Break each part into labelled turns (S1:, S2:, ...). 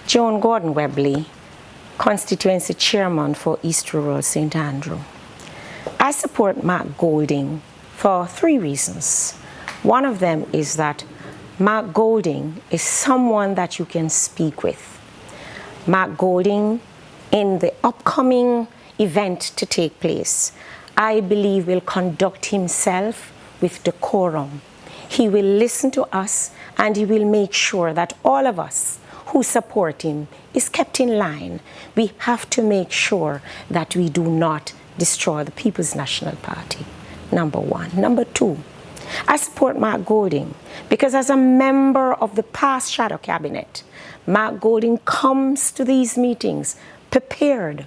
S1: Joan Gordon Webley, Constituency Chairman for East Rural St. Andrew. I support Mark Golding for 3 reasons. One of them is that Mark Golding is someone that you can speak with. Mark Golding, in the upcoming event to take place, I believe will conduct himself with decorum. He will listen to us and he will make sure that all of us who support him is kept in line. We have to make sure that we do not destroy the People's National Party, number 1. Number 2, I support Mark Golding because as a member of the past shadow cabinet, Mark Golding comes to these meetings prepared,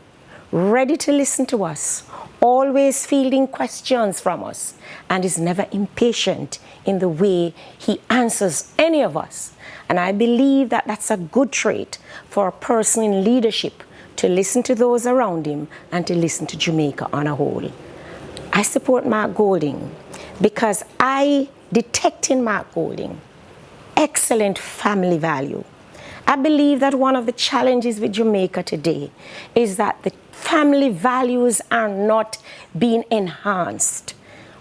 S1: ready to listen to us, always fielding questions from us, and is never impatient in the way he answers any of us. And I believe that that's a good trait for a person in leadership, to listen to those around him and to listen to Jamaica on a whole. I support Mark Golding because I detect in Mark Golding excellent family value. I believe that one of the challenges with Jamaica today is that the family values are not being enhanced.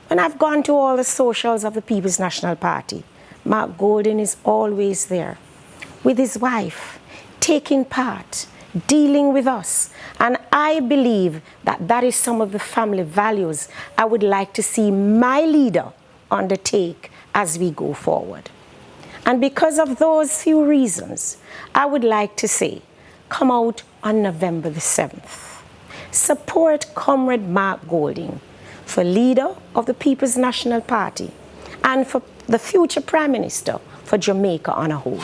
S1: When I've gone to all the socials of the People's National Party, Mark Golding is always there with his wife, taking part, dealing with us. And I believe that that is some of the family values I would like to see my leader undertake as we go forward. And because of those few reasons, I would like to say, come out on November the 7th. Support Comrade Mark Golding for leader of the People's National Party and for the future Prime Minister for Jamaica on a whole.